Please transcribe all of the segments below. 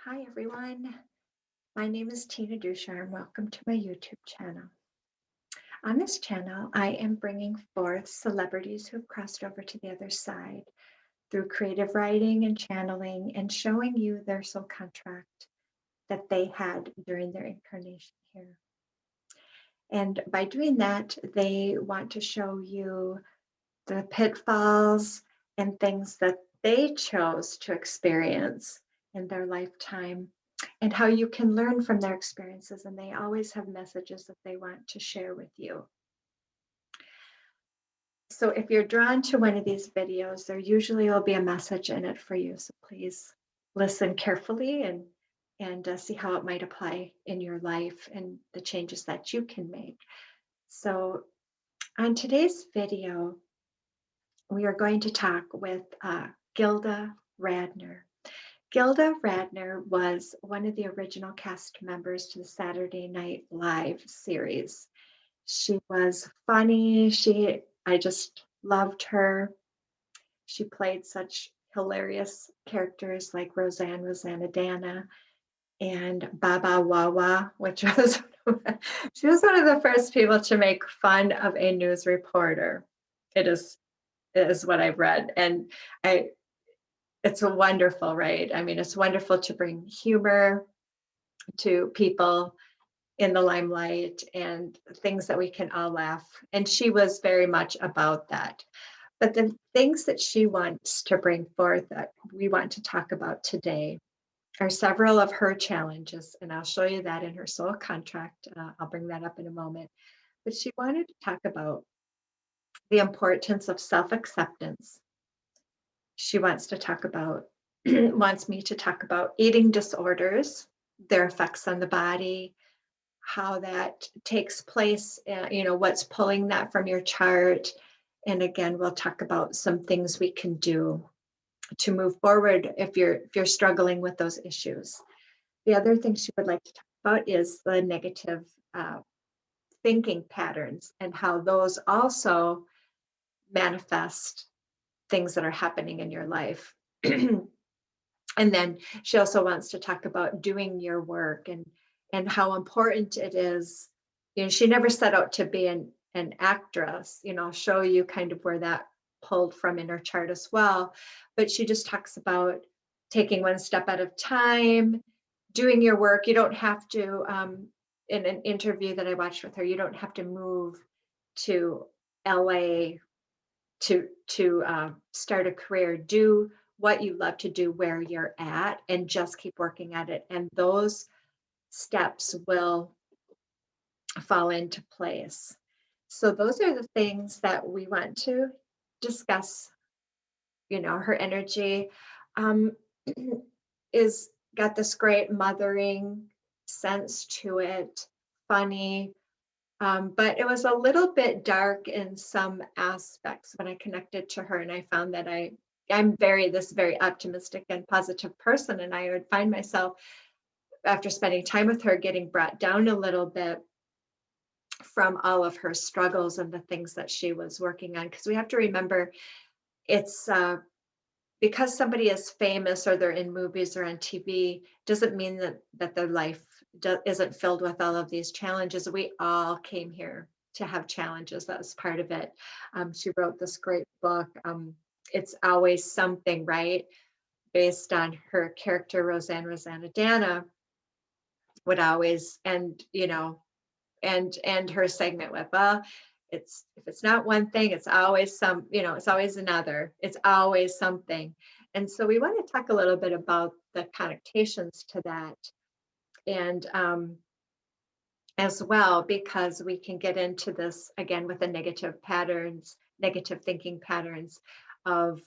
Hi everyone, my name is Tina Ducharme. Welcome to my YouTube channel. On this channel, I am bringing forth celebrities who've crossed over to the other side through creative writing and channeling and showing you their soul contract that they had during their incarnation here. And by doing that, they want to show you the pitfalls and things that they chose to experience in their lifetime and how you can learn from their experiences. And they always have messages that they want to share with you. So if you're drawn to one of these videos, there usually will be a message in it for you. So please listen carefully and see how it might apply in your life and the changes that you can make. So on today's video, we are going to talk with Gilda Radner. Gilda Radner was one of the original cast members to the Saturday Night Live series. She was funny. I just loved her. She played such hilarious characters like Rosanna and Baba Wawa, which was, she was one of the first people to make fun of a news reporter. It is what I've read. And it's wonderful, right? I mean, it's wonderful to bring humor to people in the limelight and things that we can all laugh. And she was very much about that. But the things that she wants to bring forth that we want to talk about today are several of her challenges. And I'll show you that in her soul contract. I'll bring that up in a moment. But she wanted to talk about the importance of self-acceptance. She wants to talk about, wants me to talk about eating disorders, their effects on the body, how that takes place, what's pulling that from your chart. And again, we'll talk about some things we can do to move forward if you're struggling with those issues. The other thing she would like to talk about is the negative thinking patterns and how those also manifest things that are happening in your life. And then she also wants to talk about doing your work and how important it is. She never set out to be an actress. I'll show you kind of where that pulled from in her chart as well. But she just talks about taking one step at a time, doing your work. You don't have to, in an interview that I watched with her, you don't have to move to LA to start a career. Do what you love to do where you're at and just keep working at it. And those steps will fall into place. So those are the things that we want to discuss. Her energy is got this great mothering sense to it, funny, but it was a little bit dark in some aspects when I connected to her, and I found that I'm this very optimistic and positive person, and I would find myself, after spending time with her, getting brought down a little bit from all of her struggles and the things that she was working on. Because we have to remember, it's because somebody is famous or they're in movies or on TV, doesn't mean that their life isn't filled with all of these challenges. We all came here to have challenges. That was part of it. She wrote this great book. It's Always Something, right? Based on her character, Rosanna Dana, would always end, and her segment with, well, if it's not one thing, it's always it's always another. It's always something. And so we want to talk a little bit about the connotations to that. And as well, because we can get into this again with the negative thinking patterns of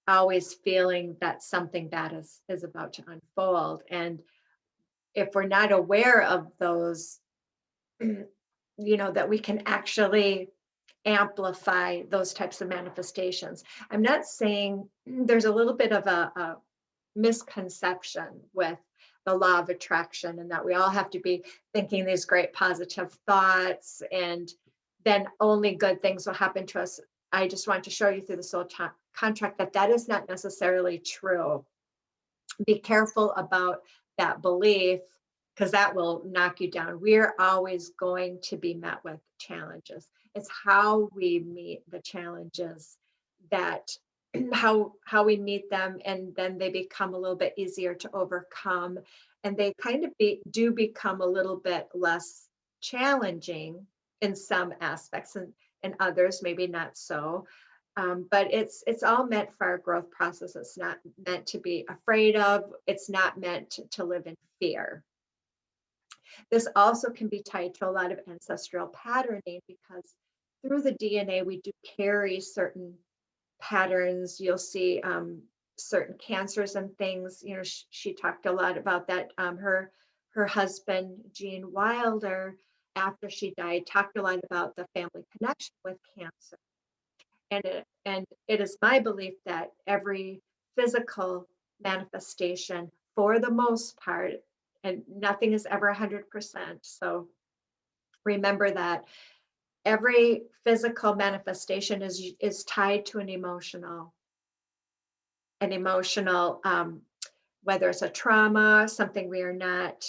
always feeling that something bad is about to unfold. And if we're not aware of those, that we can actually amplify those types of manifestations. I'm not saying, there's a little bit of a misconception with the law of attraction, and that we all have to be thinking these great positive thoughts and then only good things will happen to us. I just want to show you through the soul contract that is not necessarily true. Be careful about that belief, because that will knock you down. We're always going to be met with challenges. It's how we meet the challenges that how we meet them, and then they become a little bit easier to overcome, and they kind of do become a little bit less challenging in some aspects, and others maybe not so. But it's all meant for our growth process. It's not meant to be afraid of. It's not meant to live in fear. This also can be tied to a lot of ancestral patterning, because through the DNA we do carry certain patterns. You'll see certain cancers and things. You know, she talked a lot about that. Her husband, Gene Wilder, after she died, talked a lot about the family connection with cancer. And it is my belief that every physical manifestation, for the most part, and nothing is ever 100%. So remember that every physical manifestation is tied to an emotional, whether it's a trauma, something we are not,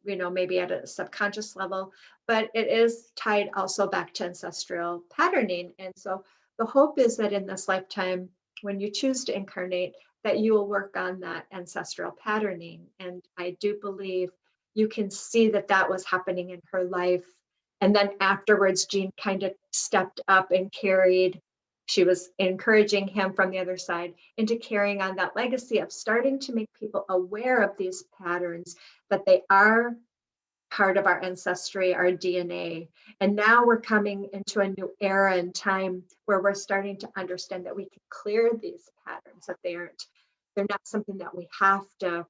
maybe at a subconscious level, but it is tied also back to ancestral patterning. And so the hope is that in this lifetime, when you choose to incarnate, that you will work on that ancestral patterning. And I do believe you can see that that was happening in her life. And then afterwards, Jean kind of stepped up and she was encouraging him from the other side into carrying on that legacy of starting to make people aware of these patterns, that they are part of our ancestry, our DNA. And now we're coming into a new era and time where we're starting to understand that we can clear these patterns, that they're not something that we have to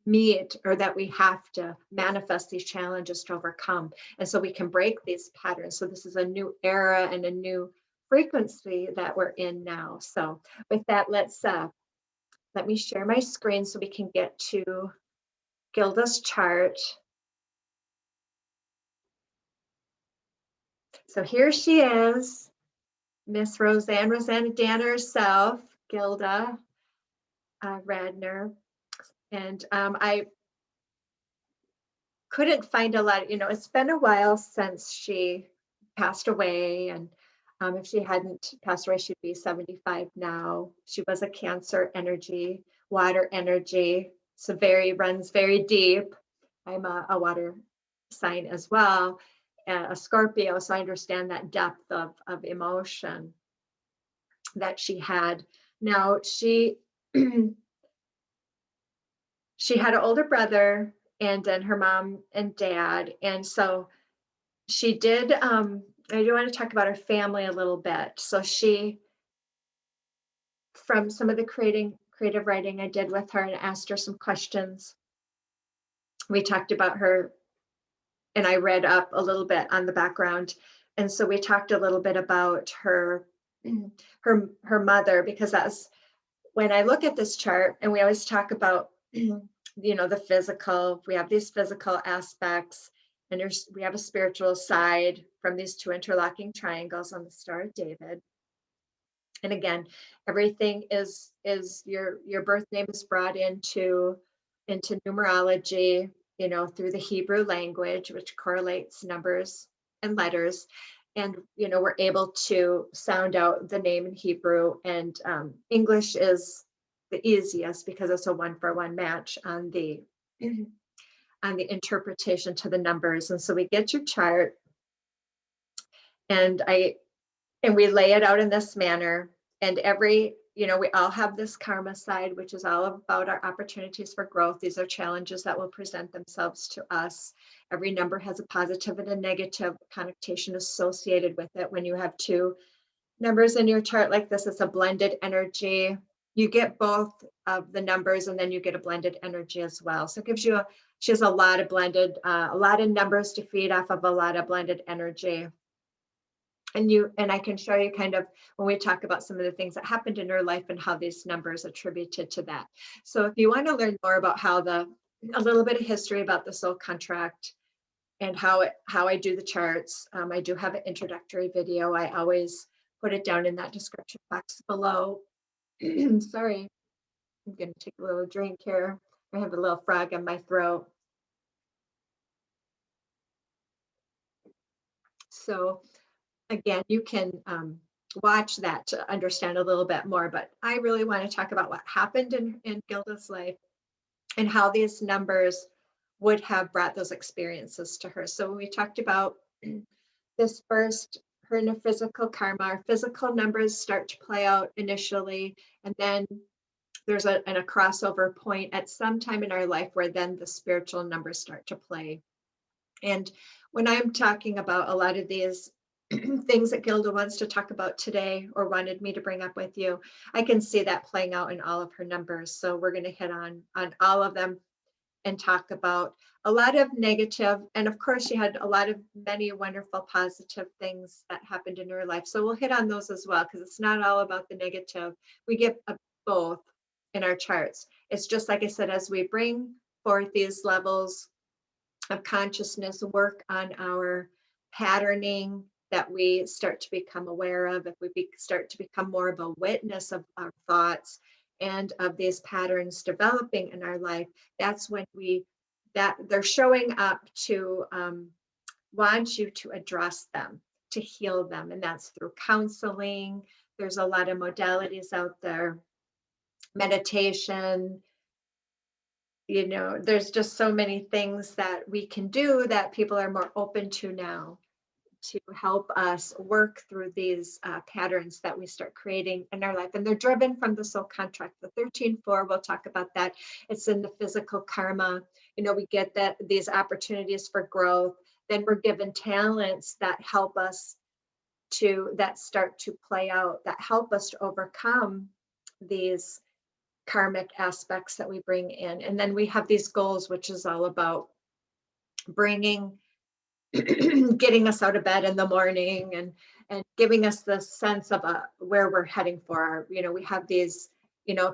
meet or that we have to manifest these challenges to overcome. And so we can break these patterns. So this is a new era and a new frequency that we're in now. So with that, let me share my screen so we can get to Gilda's chart. So here she is, Miss Rosanna Danner herself, Gilda Radner. And I couldn't find a lot, it's been a while since she passed away. And if she hadn't passed away, she'd be 75 now. She was a Cancer energy, water energy. So runs very deep. I'm a water sign as well, a Scorpio. So I understand that depth of emotion that she had. Now she had an older brother, and then her mom and dad. And so she did, I do want to talk about her family a little bit. So from some of the creative writing I did with her and asked her some questions, we talked about her, and I read up a little bit on the background. And so we talked a little bit about her mother, because that's when I look at this chart, and we always talk about, the physical, we have these physical aspects, and we have a spiritual side from these two interlocking triangles on the Star of David. And again, everything is your birth name is brought into numerology, through the Hebrew language, which correlates numbers and letters. And, we're able to sound out the name in Hebrew, and English is the easiest because it's a 1-for-1 match on the interpretation to the numbers. And so we get your chart, and we lay it out in this manner. And we all have this karma side, which is all about our opportunities for growth. These are challenges that will present themselves to us. Every number has a positive and a negative connotation associated with it. When you have two numbers in your chart like this, it's a blended energy. You get both of the numbers, and then you get a blended energy as well. So it gives you she has a lot of numbers to feed off of, a lot of blended energy. And I can show you kind of when we talk about some of the things that happened in her life and how these numbers attributed to that. So if you want to learn more about a little bit of history about the soul contract and how I do the charts, I do have an introductory video. I always put it down in that description box below. Sorry, I'm going to take a little drink here. I have a little frog in my throat. So again, you can watch that to understand a little bit more, but I really want to talk about what happened in Gilda's life and how these numbers would have brought those experiences to her. So when we talked about this first, her and her physical karma, our physical numbers start to play out initially, and then there's a crossover point at some time in our life where then the spiritual numbers start to play. And when I'm talking about a lot of these things that Gilda wants to talk about today or wanted me to bring up with you, I can see that playing out in all of her numbers. So we're going to hit on all of them and talk about a lot of negative, and of course she had a lot of many wonderful positive things that happened in her life. So we'll hit on those as well, because it's not all about the negative. We get both in our charts. It's just like I said, as we bring forth these levels of consciousness, work on our patterning that we start to become aware of, if we start to become more of a witness of our thoughts and of these patterns developing in our life, that's when that they're showing up to want you to address them, to heal them. And that's through counseling. There's a lot of modalities out there, meditation, there's just so many things that we can do that people are more open to now to help us work through these patterns that we start creating in our life. And they're driven from the soul contract. The 13-4, we'll talk about that. It's in the physical karma. We get these opportunities for growth. Then we're given talents that help us that start to play out, that help us to overcome these karmic aspects that we bring in. And then we have these goals, which is all about getting us out of bed in the morning and giving us the sense of where we're heading for. We have these,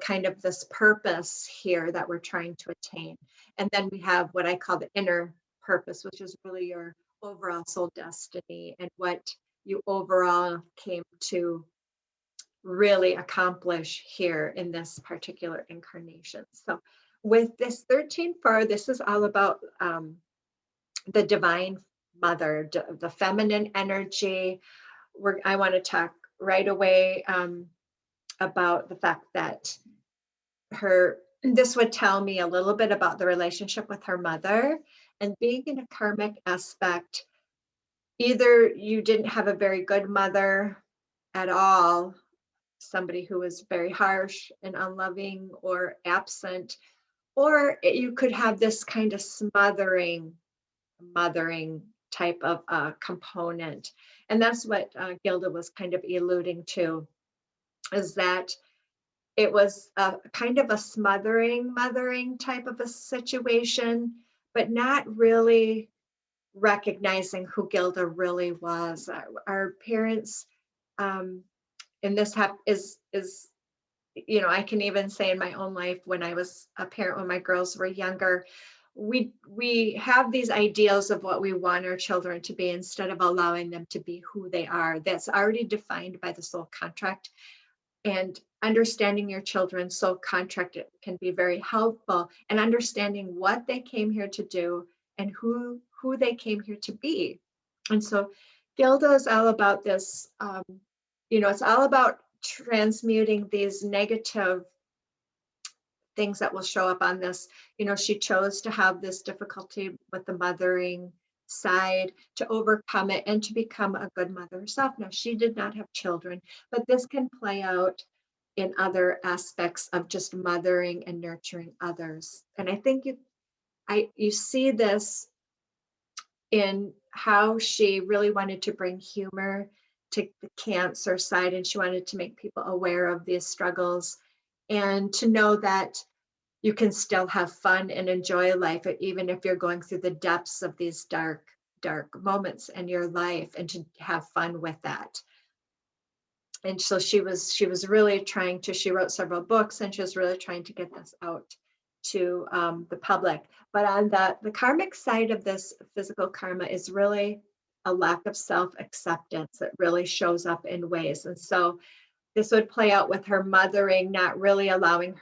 kind of this purpose here that we're trying to attain. And then we have what I call the inner purpose, which is really your overall soul destiny and what you overall came to really accomplish here in this particular incarnation. So with this 13-4, this is all about the divine mother, the feminine energy. I want to talk right away about the fact that this would tell me a little bit about the relationship with her mother, and being in a karmic aspect, either you didn't have a very good mother at all, somebody who was very harsh and unloving or absent, or you could have this kind of mothering type of component. And that's what Gilda was kind of alluding to, is that it was a kind of a mothering type of a situation, but not really recognizing who Gilda really was. Our parents, and this is I can even say in my own life, when I was a parent, when my girls were younger, we have these ideals of what we want our children to be instead of allowing them to be who they are. That's already defined by the soul contract. And understanding your children's soul contract can be very helpful, and understanding what they came here to do and who they came here to be. And so Gilda is all about this, it's all about transmuting these negative things that will show up on this. She chose to have this difficulty with the mothering side, to overcome it and to become a good mother herself. Now, she did not have children, but this can play out in other aspects of just mothering and nurturing others. And I think you see this in how she really wanted to bring humor to the cancer side, and she wanted to make people aware of these struggles and to know that you can still have fun and enjoy life, even if you're going through the depths of these dark moments in your life, and to have fun with that. And so she was really trying to, she wrote several books, and she was really trying to get this out to the public. But on the karmic side of this physical karma is really a lack of self-acceptance that really shows up in ways. And so this would play out with her mothering, not really allowing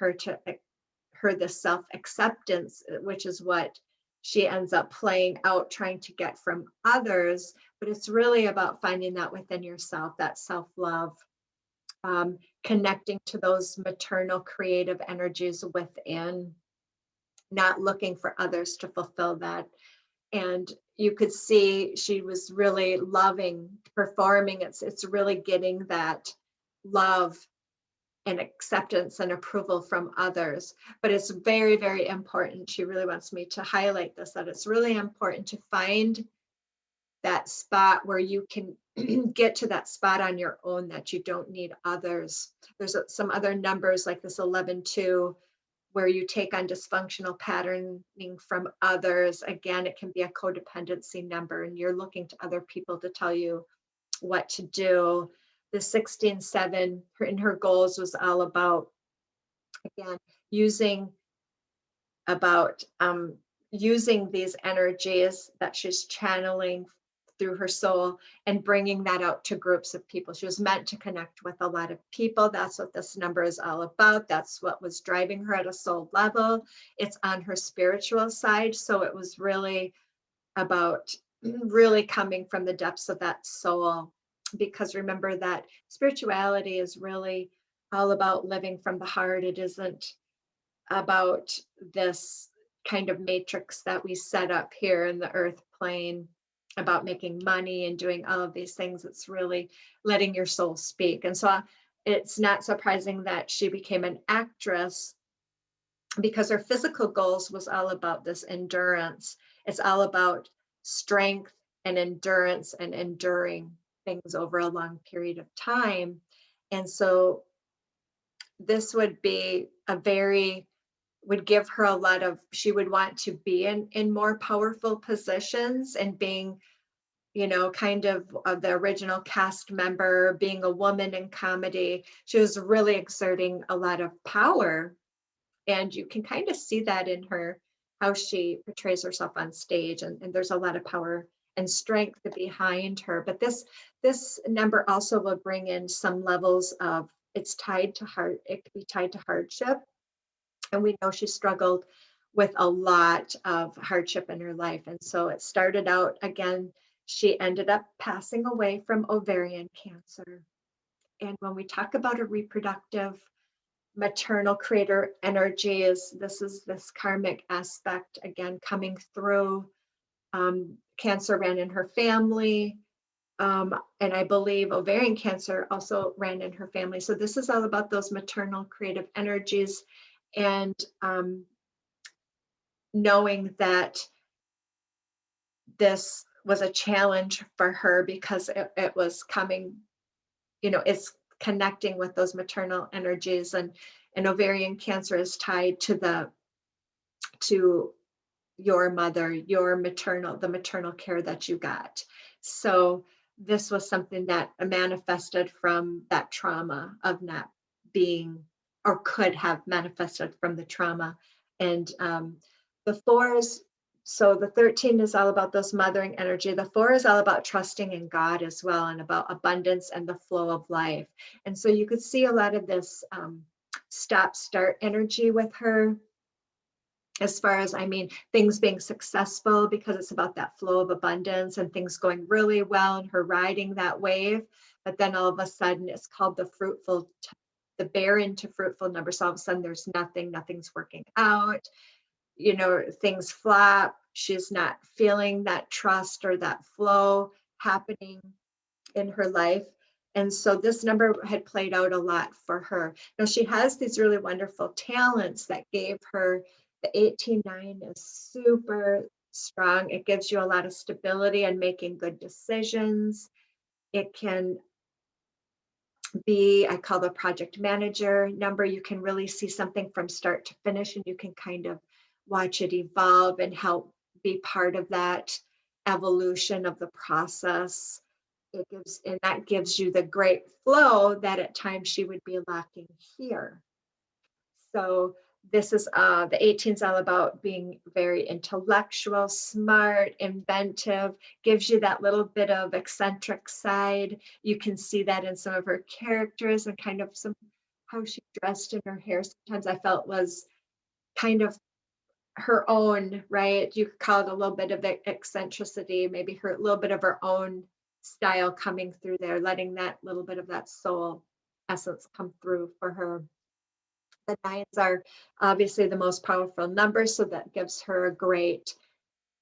her the self-acceptance, which is what she ends up playing out, trying to get from others. But it's really about finding that within yourself, that self-love, connecting to those maternal creative energies within, not looking for others to fulfill that. And you could see she was really loving performing. It's really getting that love and acceptance and approval from others. But it's very, very important. She really wants me to highlight this, that it's really important to find that spot where you can get to that spot on your own, that you don't need others. There's some other numbers like this 11-2, where you take on dysfunctional patterning from others. Again, it can be a codependency number, and you're looking to other people to tell you what to do. The 16-7 in her goals was all about, again, using these energies that she's channeling through her soul and bringing that out to groups of people. She was meant to connect with a lot of people. That's what this number is all about. That's what was driving her at a soul level. It's on her spiritual side. So it was really about really coming from the depths of that soul. Because remember that spirituality is really all about living from the heart. It isn't about this kind of matrix that we set up here in the earth plane about making money and doing all of these things. It's really letting your soul speak. And so it's not surprising that she became an actress, because her physical goals was all about this endurance. It's all about strength and endurance and enduring things over a long period of time. And so this would be would give her a lot of, she would want to be in more powerful positions, and being, kind of the original cast member, being a woman in comedy. She was really exerting a lot of power. And you can kind of see that in her, how she portrays herself on stage. And there's a lot of power and strength behind her. But this number also will bring in some levels of, it's tied to heart, it could be tied to hardship. And we know she struggled with a lot of hardship in her life. And so it started out, again, she ended up passing away from ovarian cancer. And when we talk about a reproductive maternal creator energy, this is this karmic aspect, again, coming through. Cancer ran in her family. And I believe ovarian cancer also ran in her family. So this is all about those maternal creative energies. And knowing that this was a challenge for her, because it was coming, it's connecting with those maternal energies, and ovarian cancer is tied to your mother, the maternal care that you got. So this was something that manifested from that trauma of not being, or could have manifested from the trauma. And the 4s, so the 13 is all about those mothering energy. The 4 is all about trusting in God as well, and about abundance and the flow of life. And so you could see a lot of this stop-start energy with her, as far as, things being successful, because it's about that flow of abundance and things going really well and her riding that wave. But then all of a sudden, it's called the barren to fruitful number. So all of a sudden there's nothing's working out, things flop. She's not feeling that trust or that flow happening in her life. And so this number had played out a lot for her. Now she has these really wonderful talents that gave her, the 18-9 is super strong. It gives you a lot of stability and making good decisions. It can be, I call the project manager number. You can really see something from start to finish, and you can kind of watch it evolve and help be part of that evolution of the process. That gives you the great flow that at times she would be lacking here. So this is the 18 is all about being very intellectual, smart, inventive, gives you that little bit of eccentric side. You can see that in some of her characters, and kind of how she dressed in her hair sometimes I felt was kind of her own, right? You could call it a little bit of eccentricity, maybe her little bit of her own style coming through there, letting that little bit of that soul essence come through for her. The nines are obviously the most powerful number, so that gives her a great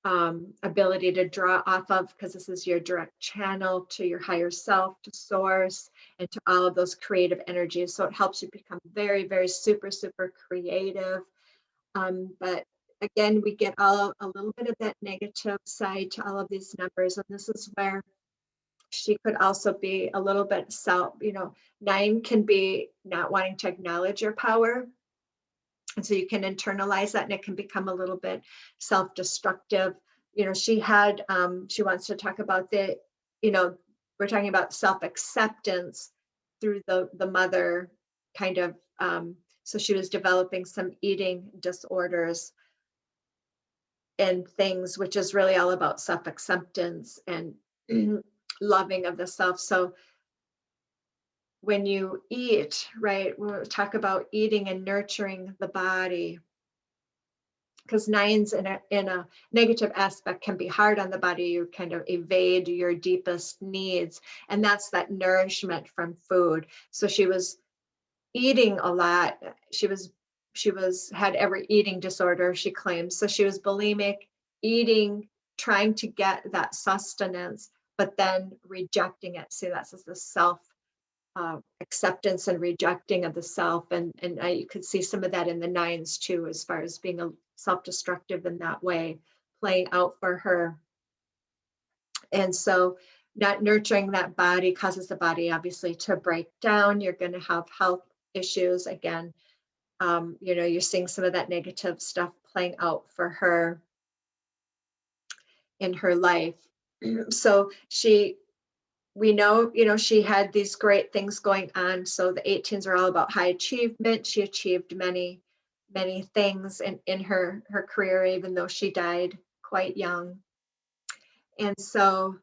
ability to draw off of, because this is your direct channel to your higher self, to source, and to all of those creative energies. So it helps you become very, very super, super creative. But again, we get a little bit of that negative side to all of these numbers. And this is where she could also be a little bit nine can be not wanting to acknowledge your power. And so you can internalize that and it can become a little bit self-destructive. She wants to talk about we're talking about self-acceptance through the mother kind of, so she was developing some eating disorders and things, which is really all about self-acceptance and loving of the self. So when you eat, right, we'll talk about eating and nurturing the body, because nines in a negative aspect can be hard on the body. You kind of evade your deepest needs, and that's that nourishment from food. So she was eating a lot. She had every eating disorder, she claims. So she was bulimic, eating, trying to get that sustenance, but then rejecting it. See, that's the self acceptance and rejecting of the self. And you could see some of that in the nines too, as far as being a self-destructive in that way, playing out for her. And so not nurturing that body causes the body obviously to break down. You're going to have health issues again. You're seeing some of that negative stuff playing out for her in her life. So we know, she had these great things going on. So the 18s are all about high achievement. She achieved many, many things in her career, even though she died quite young. And so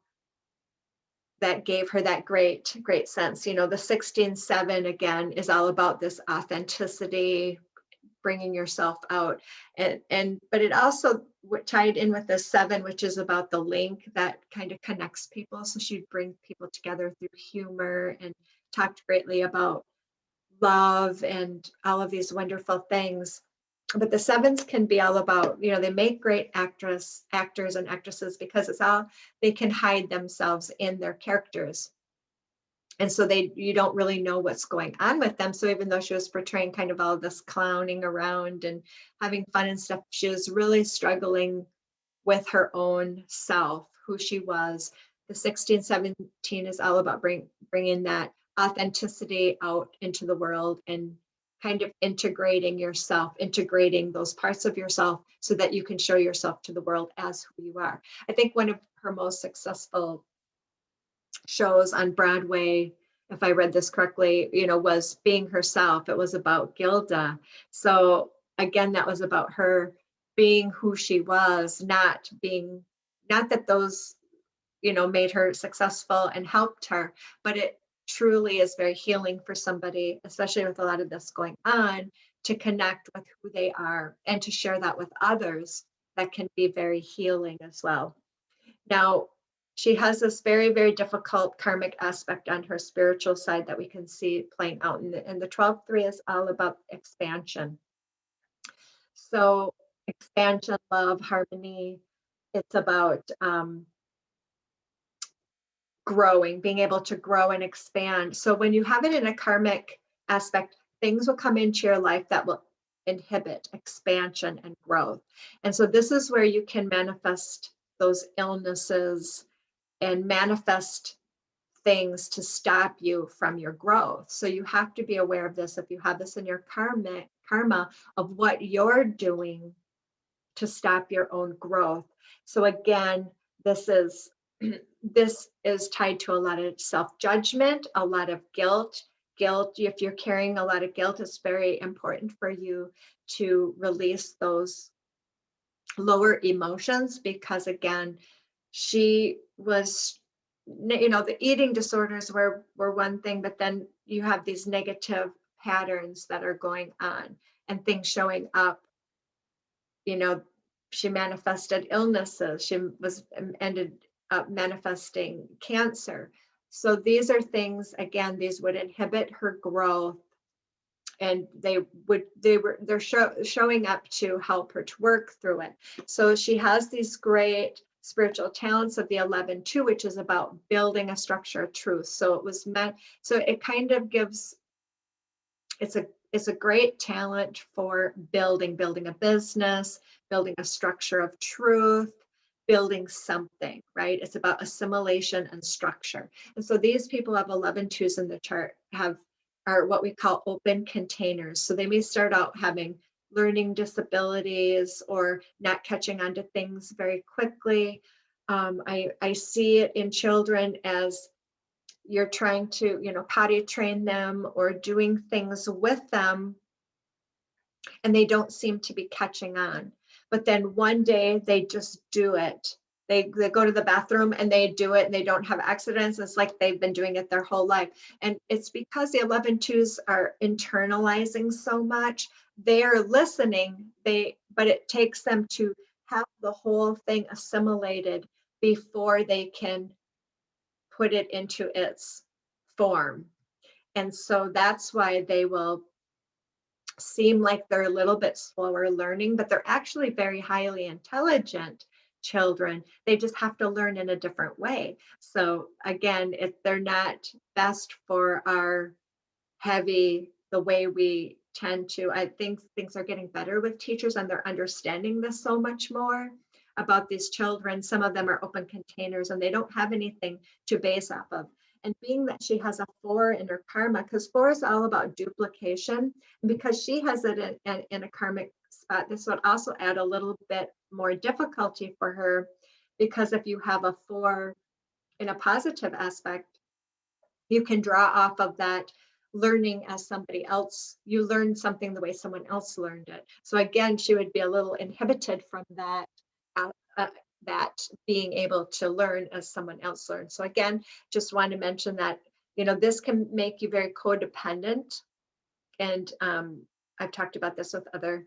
that gave her that great, great sense. The 16-7 again is all about this authenticity, bringing yourself out. But it also tied in with the 7, which is about the link that kind of connects people. So she'd bring people together through humor and talked greatly about love and all of these wonderful things. But the 7s can be all about, they make great actors and actresses because they can hide themselves in their characters. And so you don't really know what's going on with them. So even though she was portraying kind of all this clowning around and having fun and stuff, she was really struggling with her own self, who she was. The 16-17 is all about bringing that authenticity out into the world and kind of integrating yourself, integrating those parts of yourself so that you can show yourself to the world as who you are. I think one of her most successful shows on Broadway, if I read this correctly, was Being Herself. It was about Gilda. So again, that was about her being who she was, not that those, made her successful and helped her, but it truly is very healing for somebody, especially with a lot of this going on, to connect with who they are and to share that with others. That can be very healing as well. Now, she has this very, very difficult karmic aspect on her spiritual side that we can see playing out. And the 12-3 is all about expansion. So expansion, love, harmony. It's about growing, being able to grow and expand. So when you have it in a karmic aspect, things will come into your life that will inhibit expansion and growth. And so this is where you can manifest those illnesses and manifest things to stop you from your growth. So you have to be aware of this. If you have this in your karma of what you're doing to stop your own growth. So again, this is tied to a lot of self-judgment, a lot of guilt. If you're carrying a lot of guilt, it's very important for you to release those lower emotions, because again, she was, the eating disorders were one thing, but then you have these negative patterns that are going on and things showing up she manifested illnesses. She ended up manifesting cancer. So these are things, again, these would inhibit her growth, and they're showing up to help her to work through it. So she has these great spiritual talents of the 11-2, which is about building a structure of truth. So it was meant, so it kind of gives, it's a great talent for building a business, building a structure of truth, building something, right? It's about assimilation and structure. And so these people have 11-2s in the chart are what we call open containers. So they may start out having learning disabilities or not catching on to things very quickly. I see it in children as you're trying to, potty train them or doing things with them, and they don't seem to be catching on. But then one day they just do it. They go to the bathroom and they do it, and they don't have accidents. It's like they've been doing it their whole life. And it's because the 11-2s are internalizing so much. They are listening, but it takes them to have the whole thing assimilated before they can put it into its form. And so that's why they will seem like they're a little bit slower learning, but they're actually very highly intelligent children. They just have to learn in a different way. So again, if they're not best for our the way we tend to, I think things are getting better with teachers, and they're understanding this so much more about these children. Some of them are open containers and they don't have anything to base off of. And being that she has a 4 in her karma, because 4 is all about duplication, and because she has it in a karmic spot, this would also add a little bit more difficulty for her, because if you have a 4 in a positive aspect, you can draw off of that learning as somebody else. You learn something the way someone else learned it. So again, she would be a little inhibited from that being able to learn as someone else learned. So again, just want to mention that, this can make you very codependent. And I've talked about this with other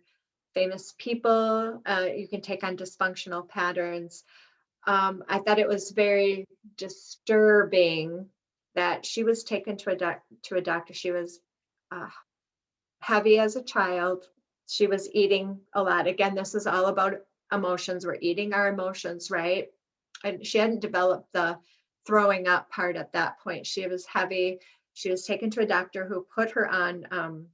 famous people. You can take on dysfunctional patterns. I thought it was very disturbing that she was taken to a doctor. She was heavy as a child. She was eating a lot. Again, this is all about emotions. We're eating our emotions, right? And she hadn't developed the throwing up part at that point. She was heavy. She was taken to a doctor who put her on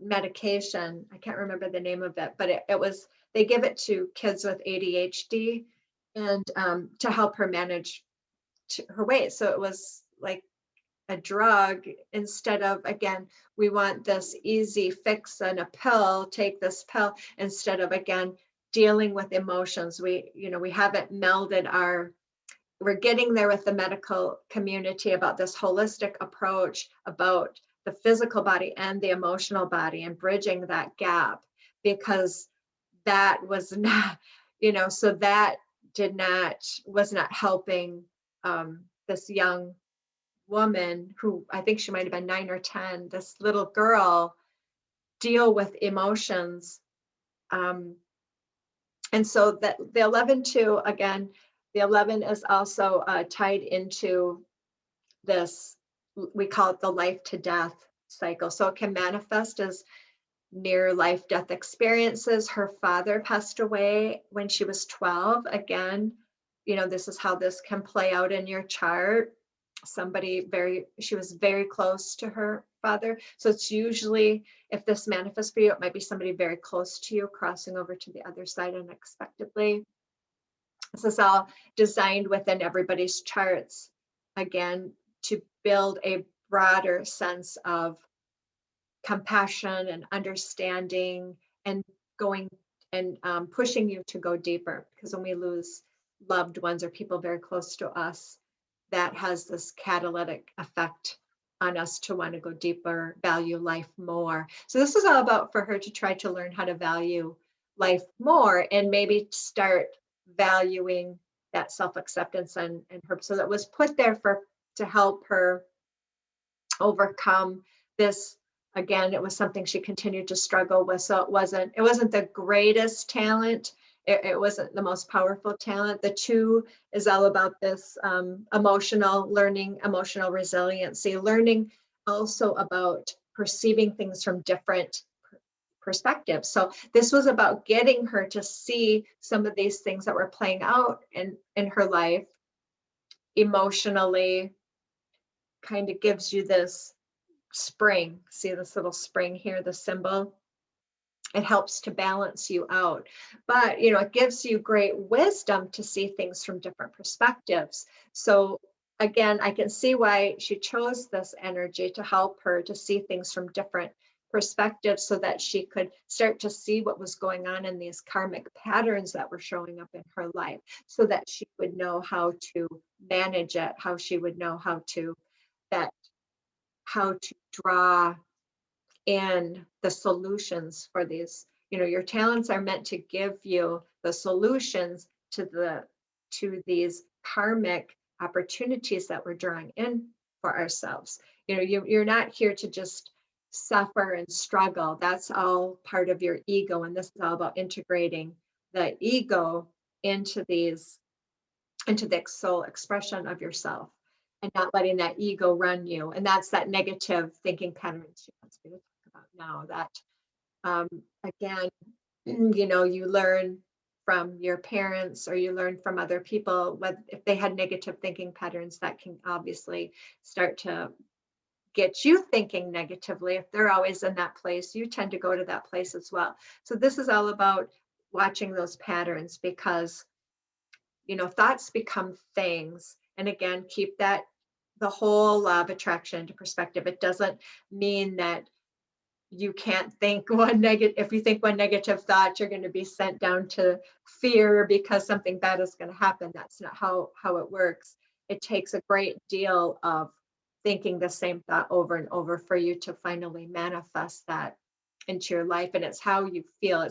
medication. I can't remember the name of it, but they give it to kids with ADHD, and to help her manage her weight. So it was like a drug, instead of, again, we want this easy fix and a pill, take this pill, instead of, again, dealing with emotions. We haven't melded we're getting there with the medical community about this holistic approach about the physical body and the emotional body, and bridging that gap, because that was not, so that was not helping this young woman, who I think she might have been 9 or 10, this little girl, deal with emotions. And so that the 11-2, again, the 11 is also tied into this, we call it the life to death cycle. So it can manifest as near life death experiences. Her father passed away when she was 12. Again, this is how this can play out in your chart. She was very close to her father. So it's usually, if this manifests for you, it might be somebody very close to you crossing over to the other side unexpectedly. This is all designed within everybody's charts, again, to build a broader sense of compassion and understanding, and going and pushing you to go deeper. Because when we lose loved ones or people very close to us, that has this catalytic effect on us to want to go deeper, value life more. So this is all about for her to try to learn how to value life more, and maybe start valuing that self-acceptance and her. So that was put there to help her overcome this again, it was something she continued to struggle with. So it wasn't the greatest talent. It wasn't the most powerful talent. The 2 is all about this emotional learning, emotional resiliency, learning also about perceiving things from different perspectives. So this was about getting her to see some of these things that were playing out in her life emotionally. Kind of gives you this spring. See this little spring here, the symbol? It helps to balance you out. But, it gives you great wisdom to see things from different perspectives. So again, I can see why she chose this energy to help her to see things from different perspectives so that she could start to see what was going on in these karmic patterns that were showing up in her life, so that she would know how to manage it, how she would know how to draw in the solutions for these. Your talents are meant to give you the solutions to these karmic opportunities that we're drawing in for ourselves. You're not here to just suffer and struggle. That's all part of your ego, and this is all about integrating the ego into the soul expression of yourself, and not letting that ego run you. And that's that negative thinking pattern she wants me to talk about now. That again, you learn from your parents, or you learn from other people, if they had negative thinking patterns, that can obviously start to get you thinking negatively. If they're always in that place, you tend to go to that place as well. So this is all about watching those patterns, because thoughts become things. And again, keep the whole law of attraction into perspective. It doesn't mean that you can't think if you think one negative thought, you're going to be sent down to fear because something bad is going to happen. That's not how it works. It takes a great deal of thinking the same thought over and over for you to finally manifest that into your life. And it's how you feel.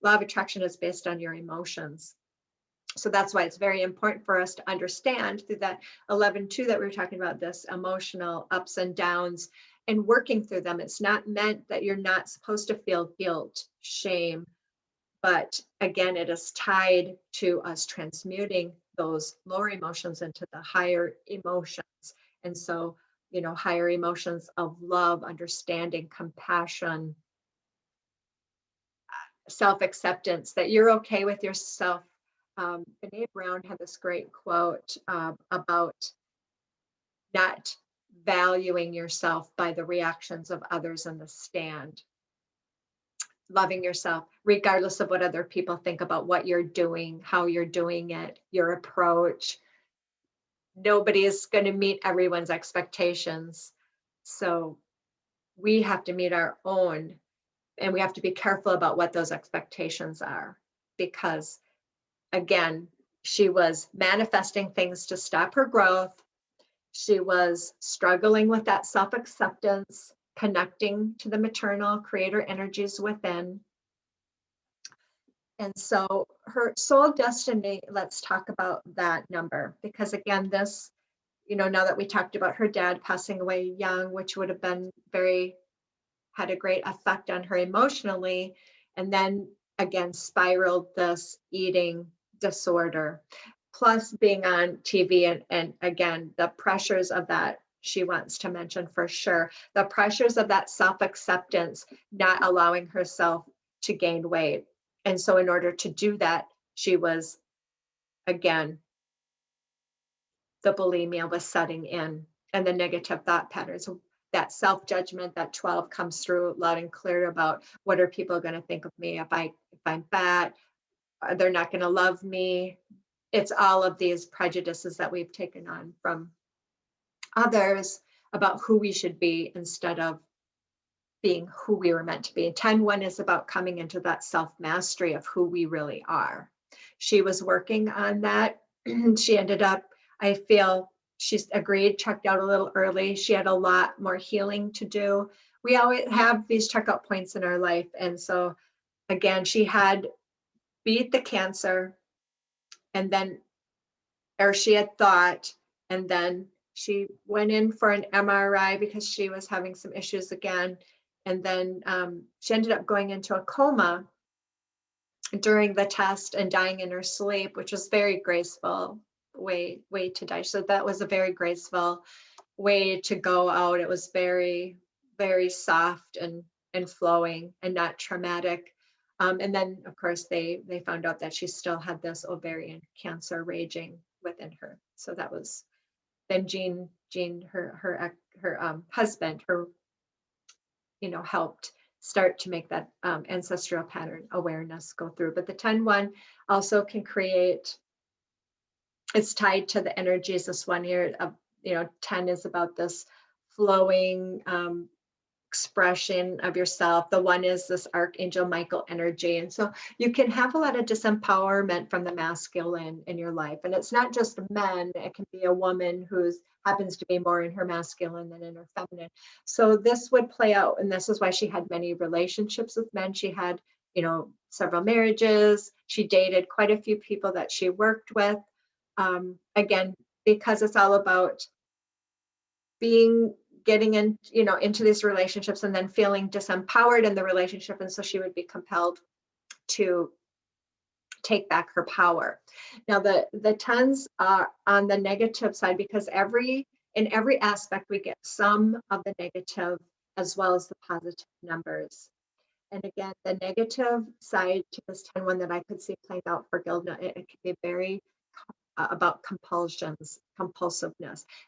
Law of attraction is based on your emotions. So that's why it's very important for us to understand through that 11-2 that we were talking about, this emotional ups and downs, and working through them. It's not meant that you're not supposed to feel guilt, shame, but again, it is tied to us transmuting those lower emotions into the higher emotions. And so, higher emotions of love, understanding, compassion, self-acceptance, that you're okay with yourself. Brene Brown had this great quote about not valuing yourself by the reactions of others in the stand. Loving yourself, regardless of what other people think about what you're doing, how you're doing it, your approach. Nobody is going to meet everyone's expectations. So we have to meet our own, and we have to be careful about what those expectations are, because again, she was manifesting things to stop her growth. She was struggling with that self-acceptance, connecting to the maternal creator energies within. And so her soul destiny, let's talk about that number, because again, this, now that we talked about her dad passing away young, which would have been had a great effect on her emotionally, and then again spiraled this eating disorder, plus being on TV, and again, the pressures of that, she wants to mention for sure, the pressures of that self-acceptance, not allowing herself to gain weight. And so in order to do that, she was, again, the bulimia was setting in, and the negative thought patterns. That self-judgment, that 12 comes through loud and clear about, what are people going to think of me if I'm fat? They're not going to love me. It's all of these prejudices that we've taken on from others about who we should be instead of being who we were meant to be. 10-1 is about coming into that self-mastery of who we really are. She was working on that. She ended up, I feel, she's agreed, checked out a little early. She had a lot more healing to do. We always have these checkout points in our life. And so again, she had beat the cancer, and then, or she had thought, and then she went in for an MRI because she was having some issues again. And then she ended up going into a coma during the test and dying in her sleep, which was very graceful way to die. So that was a very graceful way to go out. It was very, very soft and flowing and not traumatic. And then, of course, they found out that she still had this ovarian cancer raging within her. So that was then Jean, her husband, helped start to make that ancestral pattern awareness go through. But the 10-1 also can create, it's tied to the energies. This one here of 10 is about this flowing expression of yourself. The 1 is this Archangel Michael energy. And so you can have a lot of disempowerment from the masculine in your life. And it's not just men, it can be a woman who happens to be more in her masculine than in her feminine. So this would play out, and this is why she had many relationships with men. She had, several marriages. She dated quite a few people that she worked with. Again, because it's all about getting into these relationships and then feeling disempowered in the relationship. And so she would be compelled to take back her power. Now the 10s are on the negative side, because in every aspect we get some of the negative as well as the positive numbers. And again, the negative side to this 10-1 that I could see playing out for Gilda, it could be very about compulsiveness.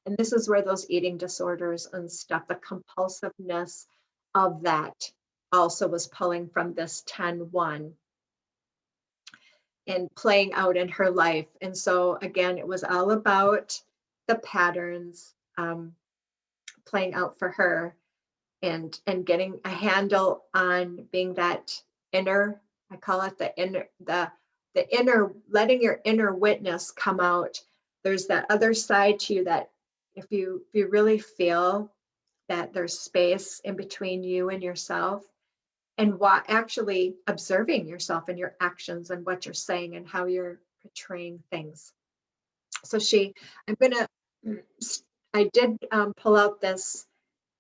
And this is where those eating disorders and stuff, the compulsiveness of that also was pulling from this 10-1 and playing out in her life. And so again, it was all about the patterns playing out for her and getting a handle on being that inner, I call it the inner, letting your inner witness come out. There's that other side to you that if you really feel that there's space in between you and yourself, and actually observing yourself and your actions and what you're saying and how you're portraying things. So I did pull out this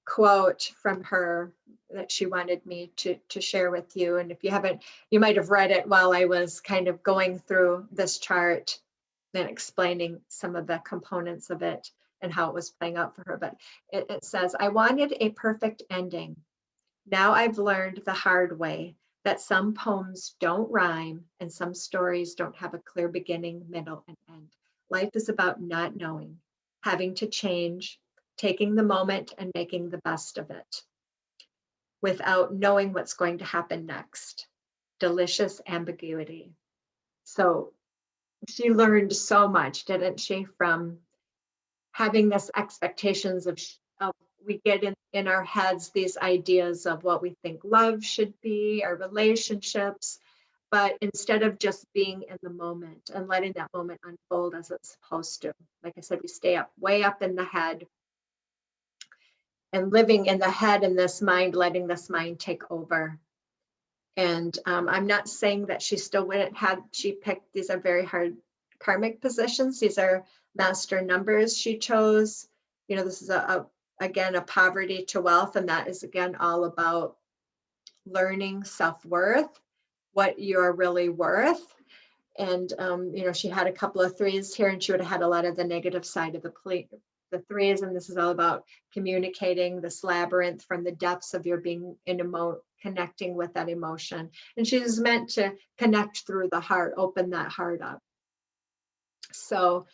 quote from her that she wanted me to share with you. And if you haven't, you might have read it while I was kind of going through this chart and explaining some of the components of it and how it was playing out for her. But it says, I wanted a perfect ending. Now I've learned the hard way that some poems don't rhyme and some stories don't have a clear beginning, middle, and end. Life is about not knowing, having to change, taking the moment and making the best of it without knowing what's going to happen next. Delicious ambiguity. So she learned so much, didn't she, from having this expectations of we get in our heads these ideas of what we think love should be, our relationships, but instead of just being in the moment and letting that moment unfold as it's supposed to, like I said, we stay way up in the head and living in the head in this mind, letting this mind take over. And I'm not saying that she still wouldn't have, she picked, these are very hard karmic positions. These are master numbers she chose. This is again, a poverty to wealth. And that is again, all about learning self-worth, what you're really worth. And, she had a couple of 3s here, and she would have had a lot of the negative side of the 3s. And this is all about communicating this labyrinth from the depths of your being connecting with that emotion. And she's meant to connect through the heart, open that heart up. So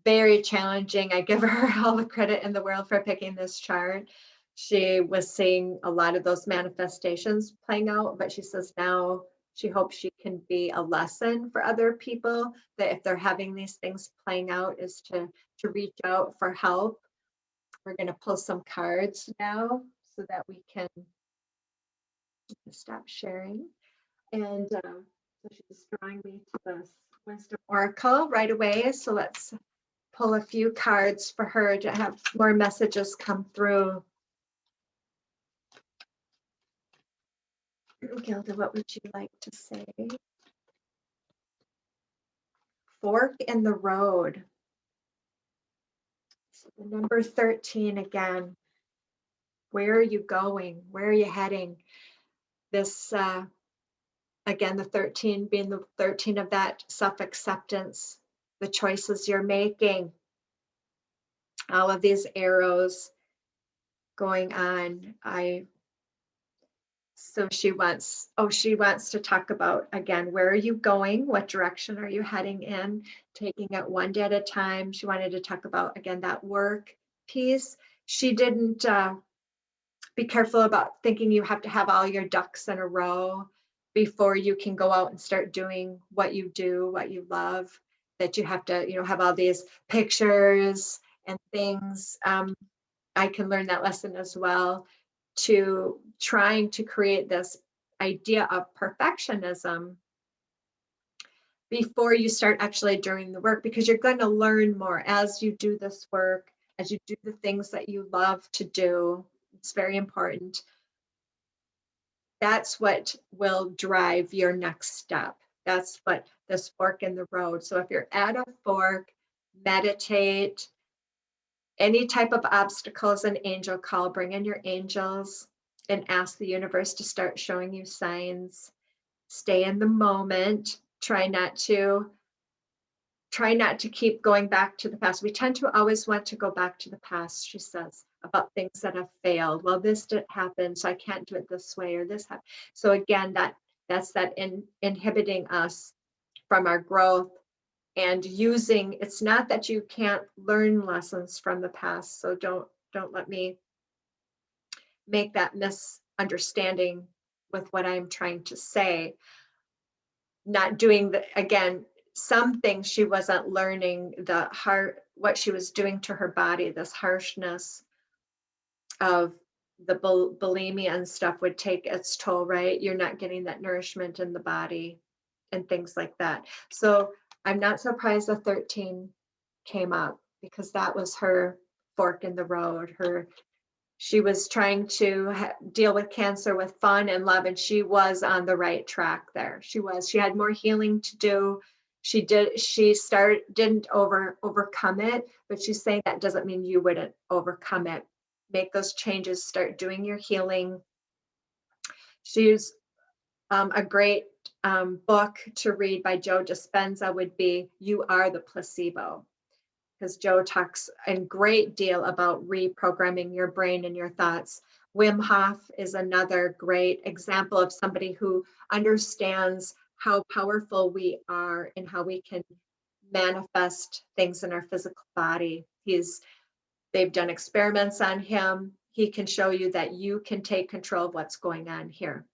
very challenging. I give her all the credit in the world for picking this chart. She was seeing a lot of those manifestations playing out, but she says now she hopes she can be a lesson for other people, that if they're having these things playing out, is to reach out for help. We're going to pull some cards now so that we can stop sharing. And so she's drawing me to this Wisdom Oracle right away. So let's pull a few cards for her to have more messages come through. Gilda, what would you like to say? Fork in the road. So the number 13 again. Where are you going? Where are you heading? This, again, the 13 being the 13 of that self-acceptance, the choices you're making, all of these arrows going on. So she wants to talk about, again, where are you going? What direction are you heading in? Taking it one day at a time. She wanted to talk about, again, that work piece. She didn't be careful about thinking you have to have all your ducks in a row before you can go out and start doing what you do, what you love, that you have to, have all these pictures and things. I can learn that lesson as well, to trying to create this idea of perfectionism before you start actually doing the work, because you're going to learn more as you do this work, as you do the things that you love to do. It's very important. That's what will drive your next step. That's what this fork in the road. So if you're at a fork, meditate. Any type of obstacles, an angel call, bring in your angels and ask the universe to start showing you signs. Stay in the moment. Try not to keep going back to the past. We tend to always want to go back to the past, she says, about things that have failed. Well, this didn't happen, so I can't do it this way, or this happened. So again, that's inhibiting us from our growth. And using, it's not that you can't learn lessons from the past, so don't let me make that misunderstanding with what I'm trying to say. Not doing again, some things she wasn't learning, what she was doing to her body, this harshness of the bulimia and stuff would take its toll, right? You're not getting that nourishment in the body and things like that. So I'm not surprised the 13 came up, because that was her fork in the road. She was trying to deal with cancer with fun and love, and she was on the right track there. She had more healing to do. Didn't overcome it, but she's saying that doesn't mean you wouldn't overcome it. Make those changes, start doing your healing. She's a great book to read by Joe Dispenza would be You Are the Placebo, because Joe talks a great deal about reprogramming your brain and your thoughts. Wim Hof is another great example of somebody who understands how powerful we are and how we can manifest things in our physical body. They've done experiments on him. He can show you that you can take control of what's going on here.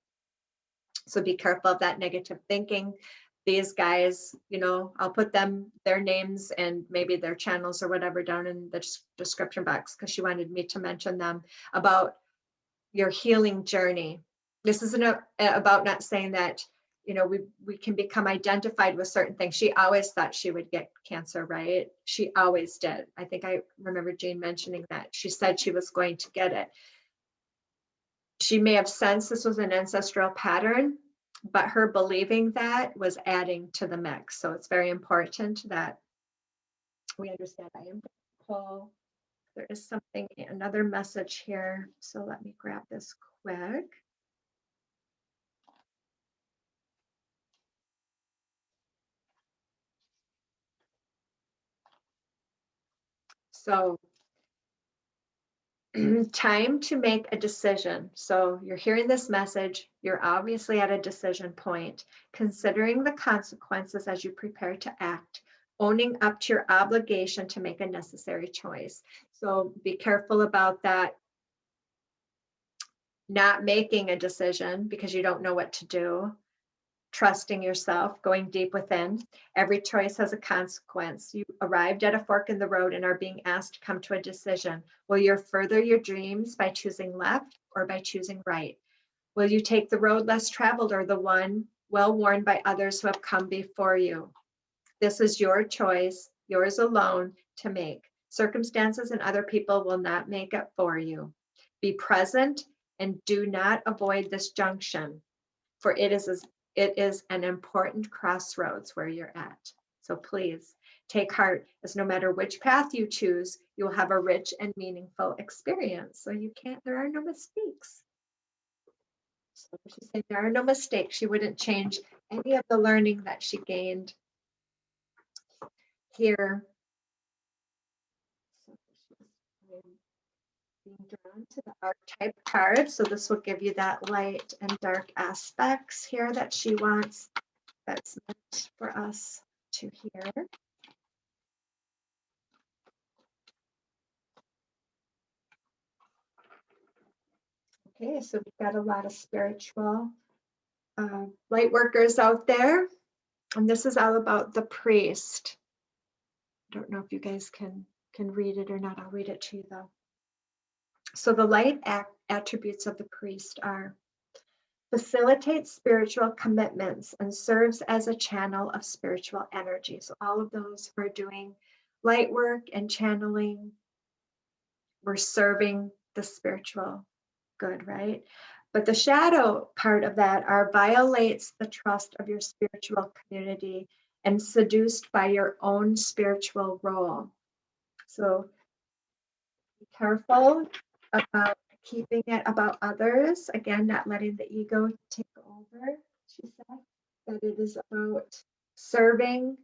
So be careful of that negative thinking. These guys, I'll put their names and maybe their channels or whatever down in the description box, because she wanted me to mention them, about your healing journey. This isn't about not saying that, we can become identified with certain things. She always thought she would get cancer, right? She always did. I think I remember Jane mentioning that. She said she was going to get it. She may have sensed this was an ancestral pattern, but her believing that was adding to the mix. So it's very important that we understand. I am going to pull. There is another message here. So let me grab this quick. So time to make a decision. So you're hearing this message, you're obviously at a decision point, considering the consequences as you prepare to act, owning up to your obligation to make a necessary choice. So be careful about that, not making a decision because you don't know what to do. Trusting yourself, going deep within. Every choice has a consequence. You arrived at a fork in the road and are being asked to come to a decision. Will you further your dreams by choosing left or by choosing right? Will you take the road less traveled or the one well worn by others who have come before you? This is your choice, yours alone to make. Circumstances and other people will not make it for you. Be present and do not avoid this junction, for it is an important crossroads where you're at. So please take heart, as no matter which path you choose, you'll have a rich and meaningful experience. So there are no mistakes. So she's saying there are no mistakes. She wouldn't change any of the learning that she gained here. So she's being drawn to the archetype card. So this will give you that light and dark aspects here that she wants. That's meant for us to hear. Okay, so we've got a lot of spiritual light workers out there. And this is all about the priest. I don't know if you guys can read it or not. I'll read it to you though. So the light attributes of the priest are: facilitates spiritual commitments and serves as a channel of spiritual energy. So all of those who are doing light work and channeling, we're serving the spiritual good, right? But the shadow part of that are violates the trust of your spiritual community and seduced by your own spiritual role. So be careful about keeping it about others. Again, not letting the ego take over. She said that it is about serving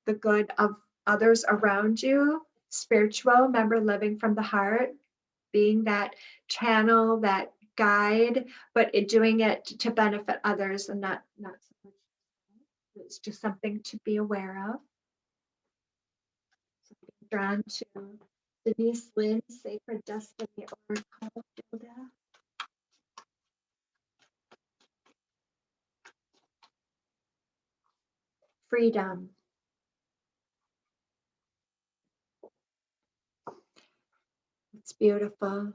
the good of others around you. Spiritual, remember, living from the heart, being that channel, that guide, but doing it to benefit others and not so much. It's just something to be aware of. So being drawn to Denise, Linn, Sacred Destiny Oracle, Gilda. Freedom. It's beautiful.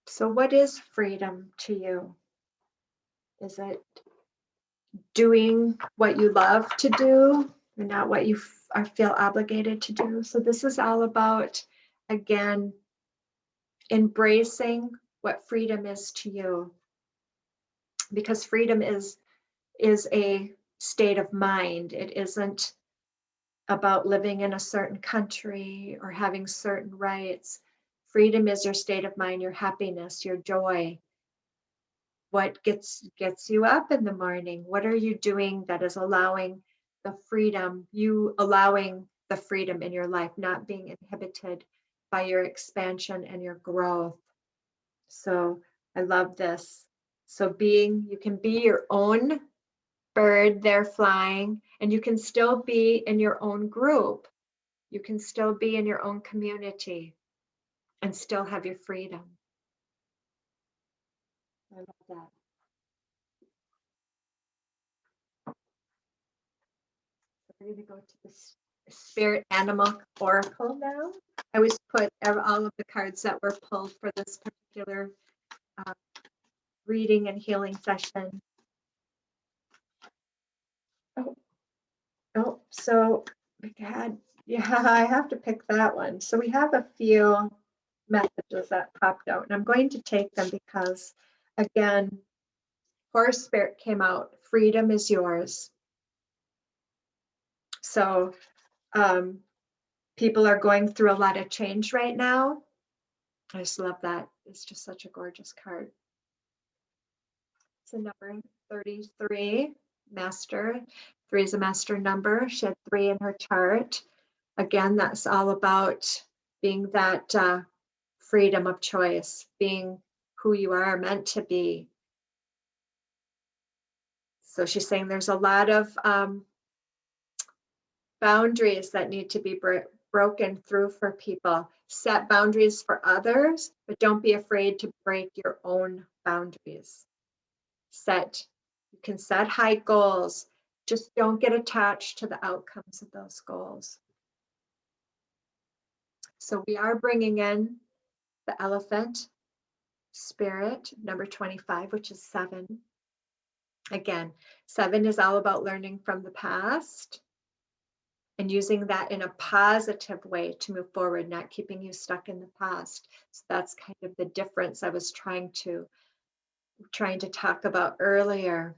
So what is freedom to you? Is it doing what you love to do and not what you feel obligated to do? So this is all about, again, embracing what freedom is to you, because freedom is a state of mind. It isn't about living in a certain country or having certain rights. Freedom is your state of mind, your happiness, your joy. What gets you up in the morning? What are you doing that is allowing the freedom, you allowing the freedom in your life, not being inhibited by your expansion and your growth? So I love this. So you can be your own bird there flying, and you can still be in your own group. You can still be in your own community and still have your freedom. I love that. We're going to go to the Spirit Animal Oracle now. I always put all of the cards that were pulled for this particular reading and healing session. Oh, so we had, yeah, I have to pick that one. So we have a few messages that popped out, and I'm going to take them because, again, Horse Spirit came out. Freedom is yours. So people are going through a lot of change right now. I just love that. It's just such a gorgeous card. It's a number 33, Master. 3 is a master number. She had 3 in her chart. Again, that's all about being that freedom of choice, being who you are meant to be. So she's saying there's a lot of boundaries that need to be broken through for people. Set boundaries for others, but don't be afraid to break your own boundaries. You can set high goals, just don't get attached to the outcomes of those goals. So we are bringing in the elephant spirit, number 25, which is 7. Again, 7 is all about learning from the past and using that in a positive way to move forward, not keeping you stuck in the past. So that's kind of the difference I was trying to talk about earlier.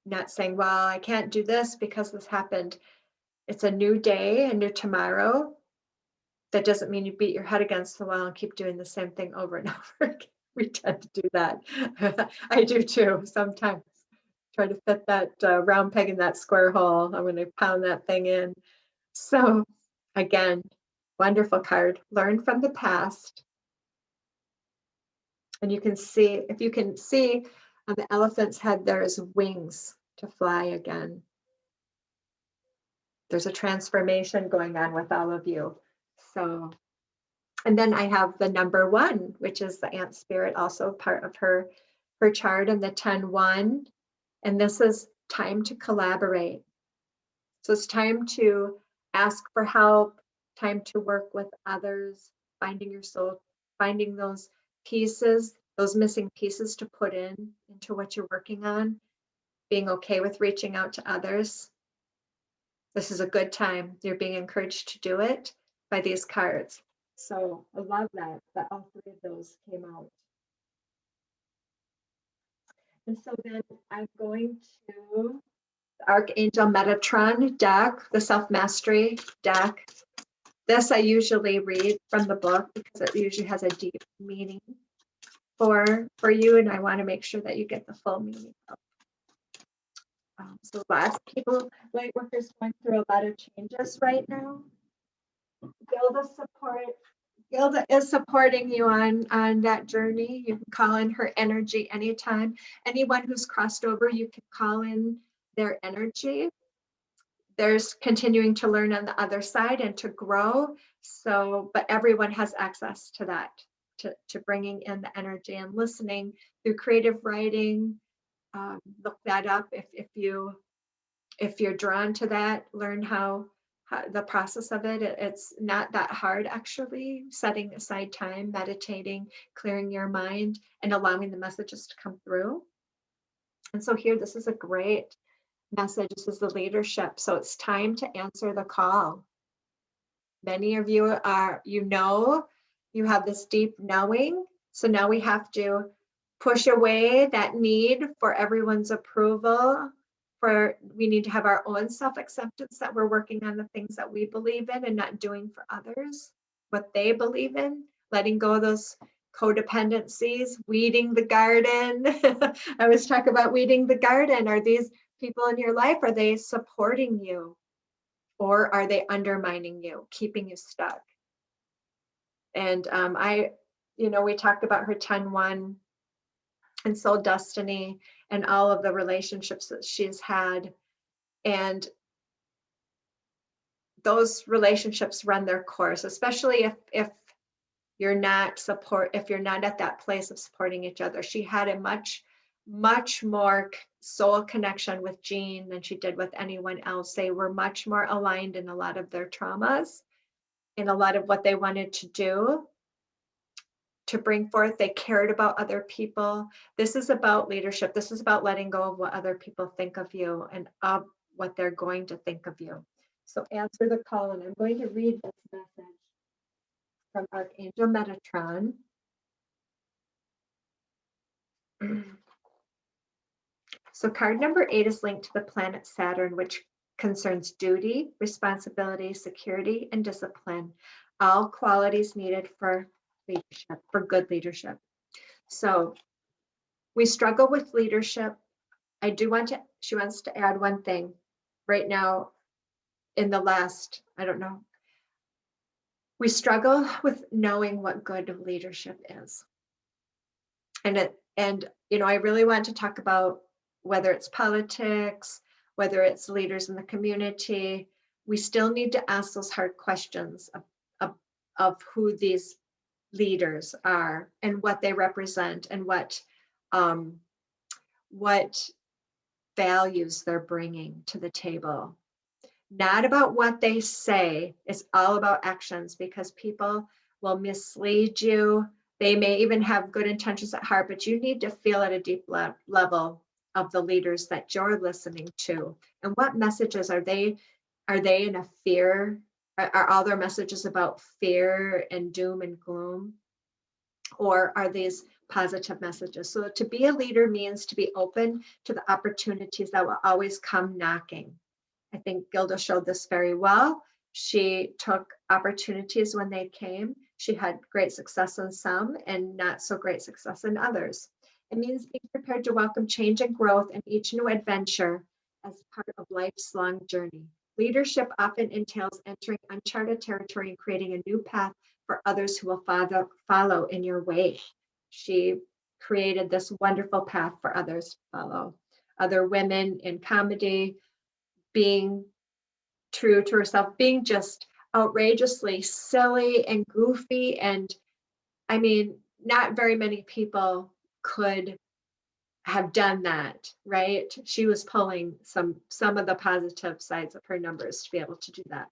not saying, well, I can't do this because this happened. It's a new day, a new tomorrow. That doesn't mean you beat your head against the wall and keep doing the same thing over and over again. We tend to do that. I do too, sometimes. Try to fit that round peg in that square hole. I'm going to pound that thing in. So again, wonderful card. Learn from the past. And you can see, if you can see on the elephant's head, there's wings to fly again. There's a transformation going on with all of you. So, and then I have the number 1, which is the ant spirit, also part of her chart, and the 10-1. And this is time to collaborate. So it's time to ask for help, time to work with others, finding your soul, finding those pieces, those missing pieces to put into what you're working on, being okay with reaching out to others. This is a good time. You're being encouraged to do it by these cards. So I love that all 3 of those came out. And so then I'm going to the Archangel Metatron deck, the Self-Mastery deck. This I usually read from the book because it usually has a deep meaning for you, and I want to make sure that you get the full meaning of. So lots of people, light workers, going through a lot of changes right now. Gilda is supporting you on that journey. You can call in her energy anytime. Anyone who's crossed over, you can call in their energy. There's continuing to learn on the other side and to grow. So, but everyone has access to that, to bringing in the energy and listening through creative writing. Look that up if you're drawn to that. Learn how the process of it. It's not that hard, actually. Setting aside time, meditating, clearing your mind, and allowing the messages to come through. And so here, this is a great message. This is the leadership. So it's time to answer the call. Many of you you have this deep knowing. So now we have to push away that need for everyone's approval. We need to have our own self-acceptance, that we're working on the things that we believe in and not doing for others what they believe in, letting go of those codependencies, weeding the garden. I always talk about weeding the garden. Are these people in your life, are they supporting you, or are they undermining you, keeping you stuck? And we talked about her 10-1 and Soul Destiny and all of the relationships that she's had. And those relationships run their course, especially if you're not at that place of supporting each other. She had a much more soul connection with Jean than she did with anyone else. They were much more aligned in a lot of their traumas, in a lot of what they wanted to do, to bring forth. They cared about other people. This is about leadership. This is about letting go of what other people think of you and of what they're going to think of you. So answer the call, and I'm going to read this message from Archangel Metatron. So card number 8 is linked to the planet Saturn, which concerns duty, responsibility, security, and discipline, all qualities needed for leadership, for good leadership. So we struggle with leadership. She wants to add one thing right now. In the last, I don't know, we struggle with knowing what good leadership is. And I really want to talk about whether it's politics, whether it's leaders in the community. We still need to ask those hard questions of who these leaders are and what they represent and what values they're bringing to the table. Not about what they say, it's all about actions, because people will mislead you. They may even have good intentions at heart, but you need to feel at a deep level of the leaders that you're listening to. And what messages are they in a fear? Are all their messages about fear and doom and gloom? or are these positive messages? So to be a leader means to be open to the opportunities that will always come knocking. I think Gilda showed this very well. She took opportunities when they came. She had great success in some and not so great success in others. It means being prepared to welcome change and growth in each new adventure as part of life's long journey. Leadership often entails entering uncharted territory and creating a new path for others who will follow in your wake. She created this wonderful path for others to follow. Other women in comedy, being true to herself, being just outrageously silly and goofy. And I mean, not very many people could have done that, right? She was pulling some of the positive sides of her numbers to be able to do that.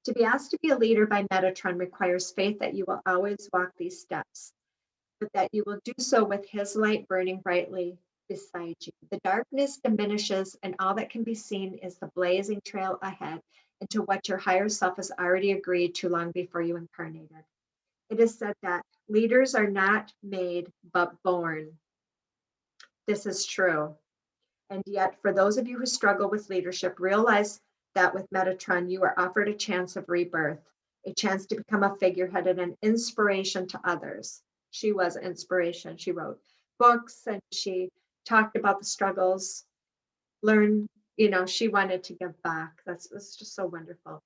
To be asked to be a leader by Metatron requires faith that you will always walk these steps, but that you will do so with his light burning brightly beside you. The darkness diminishes, and all that can be seen is the blazing trail ahead into what your higher self has already agreed to long before you incarnated. It is said that leaders are not made but born. This is true. And yet, for those of you who struggle with leadership, realize that with Metatron, you are offered a chance of rebirth, a chance to become a figurehead and an inspiration to others. She was an inspiration. She wrote books and she talked about the struggles, learned, she wanted to give back. That's just so wonderful.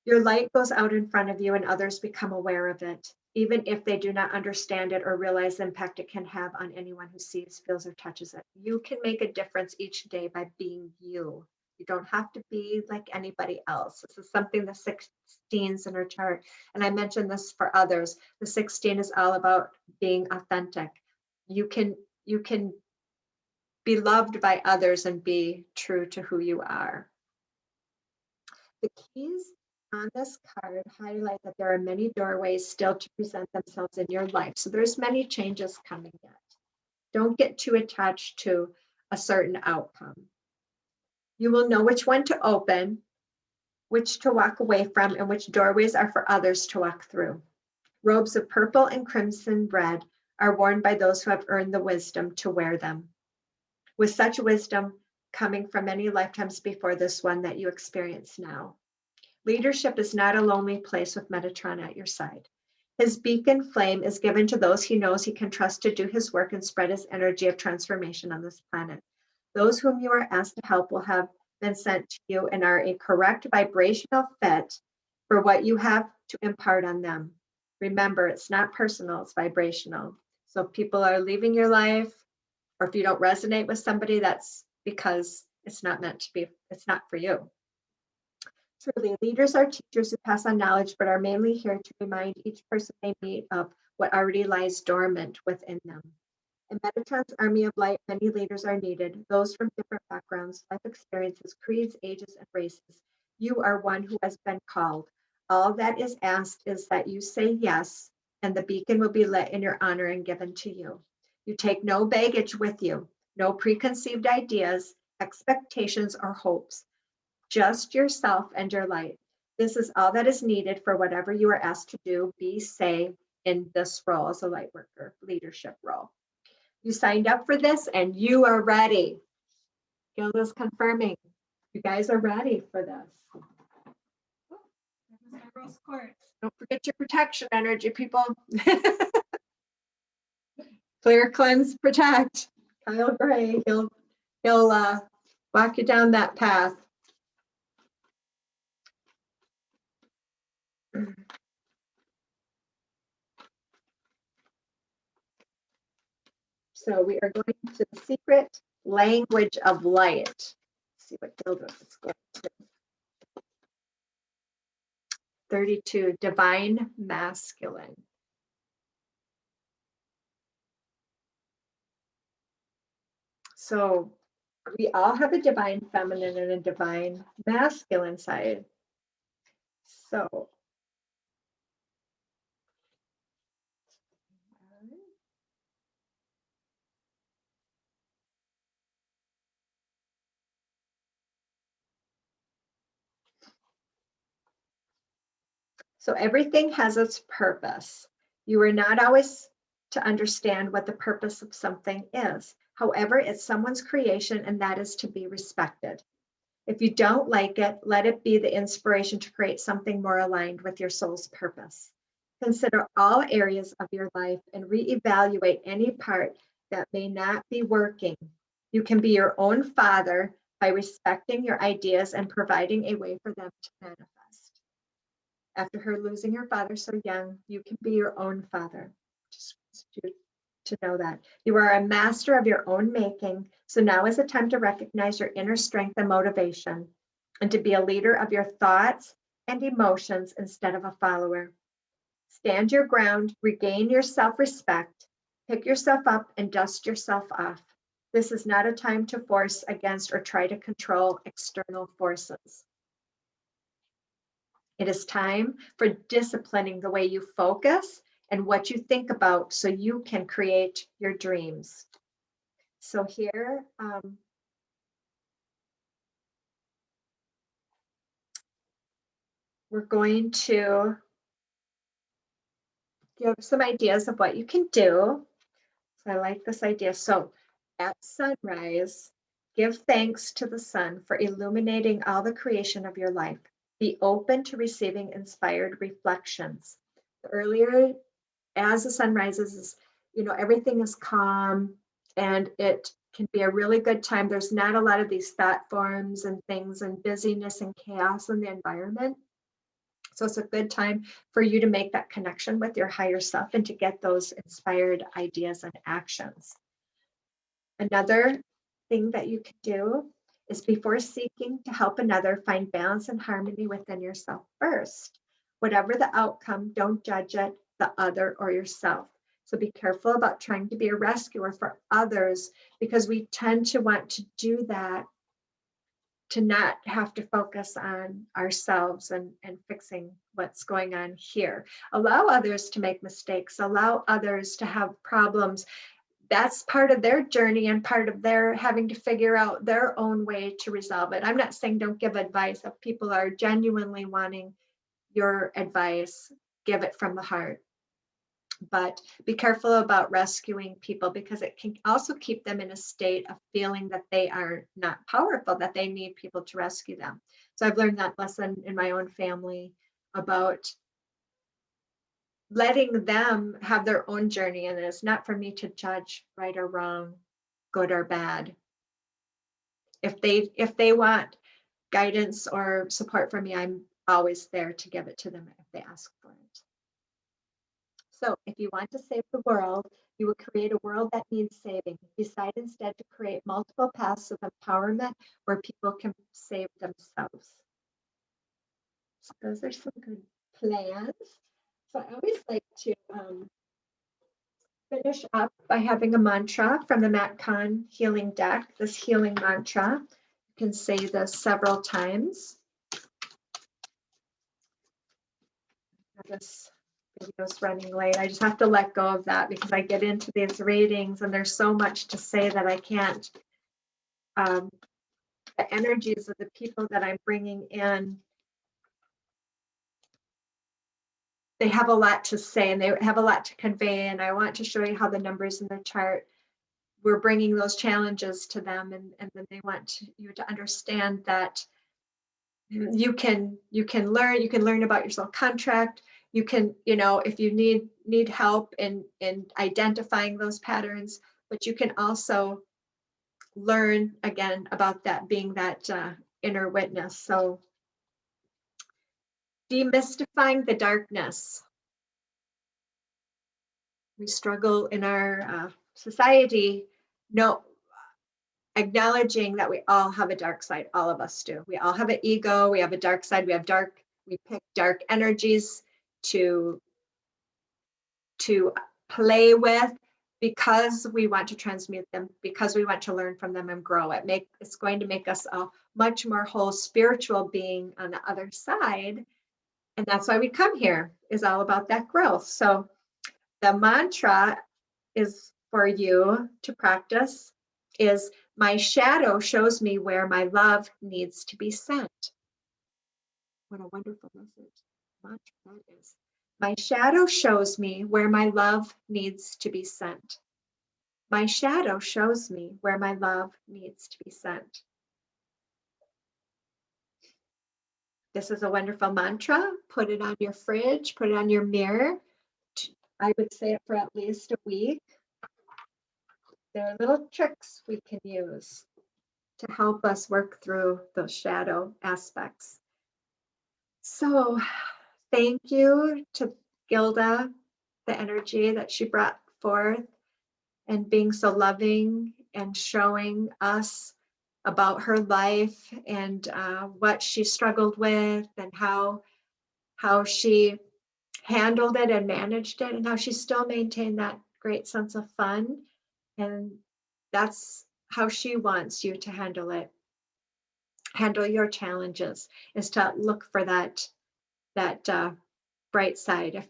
Your light goes out in front of you and others become aware of it, even if they do not understand it or realize the impact it can have on anyone who sees, feels, or touches it. You can make a difference each day by being you. You don't have to be like anybody else. This is something the 16s in her chart. And I mentioned this for others. The 16 is all about being authentic. You can be loved by others and be true to who you are. The keys on this card highlight that there are many doorways still to present themselves in your life. So there's many changes coming yet. Don't get too attached to a certain outcome. You will know which one to open, which to walk away from, and which doorways are for others to walk through. Robes of purple and crimson red are worn by those who have earned the wisdom to wear them. With such wisdom coming from many lifetimes before this one that you experience now. Leadership is not a lonely place with Metatron at your side. His beacon flame is given to those he knows he can trust to do his work and spread his energy of transformation on this planet. Those whom you are asked to help will have been sent to you and are a correct vibrational fit for what you have to impart on them. Remember, it's not personal, it's vibrational. So if people are leaving your life, or if you don't resonate with somebody, that's because it's not meant to be, it's not for you. Truly, leaders are teachers who pass on knowledge, but are mainly here to remind each person they meet of what already lies dormant within them. In Metatron's army of light, many leaders are needed, those from different backgrounds, life experiences, creeds, ages, and races. You are one who has been called. All that is asked is that you say yes, and the beacon will be lit in your honor and given to you. You take no baggage with you, no preconceived ideas, expectations, or hopes. Just yourself and your light. This is all that is needed for whatever you are asked to do, be, say, in this role as a light worker, leadership role. You signed up for this and you are ready. Gilda's confirming. You guys are ready for this. Rose quartz. Don't forget your protection energy, people. Clear, cleanse, protect. Kyle Gray, he'll walk you down that path. So we are going to the secret language of light. Let's see what Gilda is going to. 32, divine masculine. So we all have a divine feminine and a divine masculine side. So So everything has its purpose. You are not always to understand what the purpose of something is. However, it's someone's creation, and that is to be respected. If you don't like it, let it be the inspiration to create something more aligned with your soul's purpose. Consider all areas of your life and reevaluate any part that may not be working. You can be your own father by respecting your ideas and providing a way for them to manifest. After her losing her father so young, you can be your own father. Just to know that. You are a master of your own making. So now is the time to recognize your inner strength and motivation and to be a leader of your thoughts and emotions instead of a follower. Stand your ground, regain your self-respect, pick yourself up and dust yourself off. This is not a time to force against or try to control external forces. It is time for disciplining the way you focus and what you think about so you can create your dreams. So here, we're going to give some ideas of what you can do. So I like this idea. So at sunrise, give thanks to the sun for illuminating all the creation of your life. Be open to receiving inspired reflections. The earlier, as the sun rises, everything is calm, and it can be a really good time. There's not a lot of these thought forms and things and busyness and chaos in the environment. So it's a good time for you to make that connection with your higher self and to get those inspired ideas and actions. Another thing that you can do is, before seeking to help another, find balance and harmony within yourself first. Whatever the outcome, don't judge it, the other, or yourself. So be careful about trying to be a rescuer for others, because we tend to want to do that to not have to focus on ourselves and fixing what's going on here. Allow others to make mistakes, allow others to have problems. That's part of their journey and part of their having to figure out their own way to resolve it. I'm not saying don't give advice. If people are genuinely wanting your advice, give it from the heart. But be careful about rescuing people, because it can also keep them in a state of feeling that they are not powerful, that they need people to rescue them. So I've learned that lesson in my own family about letting them have their own journey. And it's not for me to judge right or wrong, good or bad. If they want guidance or support from me, I'm always there to give it to them if they ask for it. So if you want to save the world, you will create a world that needs saving. Decide instead to create multiple paths of empowerment where people can save themselves. So those are some good plans. So I always like to finish up by having a mantra from the Matt Kahn healing deck, this healing mantra. You can say this several times. This video's running late. I just have to let go of that because I get into these readings and there's so much to say that I can't. The energies of the people that I'm bringing in, they have a lot to say and they have a lot to convey, and I want to show you how the numbers in the chart, we're bringing those challenges to them, and then they want you to understand that you can learn about your soul contract. You can, if you need help in identifying those patterns, but you can also learn again about that, being that inner witness. So demystifying the darkness. We struggle in our society, acknowledging that we all have a dark side. All of us do. We all have an ego. We have a dark side. We pick dark energies to play with because we want to transmute them, because we want to learn from them and grow. It's going to make us a much more whole spiritual being on the other side. And that's why we come here, is all about that growth. So the mantra is for you to practice is, my shadow shows me where my love needs to be sent. What a wonderful message. mantra that is. My shadow shows me where my love needs to be sent. My shadow shows me where my love needs to be sent. This is a wonderful mantra. Put it on your fridge, put it on your mirror. I would say it for at least a week. There are little tricks we can use to help us work through those shadow aspects. So thank you to Gilda, the energy that she brought forth and being so loving and showing us about her life and what she struggled with and how she handled it and managed it and how she still maintained that great sense of fun. And that's how she wants you to handle it. Handle your challenges is to look for that bright side. If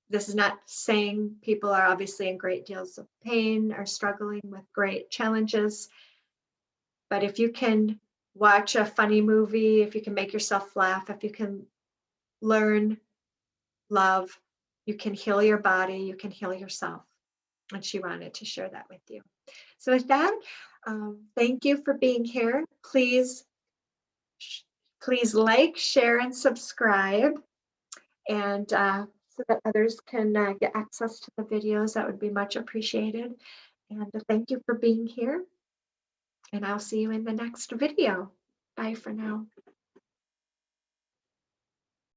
this is not saying people are obviously in great deals of pain or struggling with great challenges, but if you can watch a funny movie, if you can make yourself laugh, if you can learn love, you can heal your body, you can heal yourself. And she wanted to share that with you. So with that, thank you for being here. Please like, share, and subscribe. And so that others can get access to the videos, that would be much appreciated. And thank you for being here. And I'll see you in the next video. Bye for now.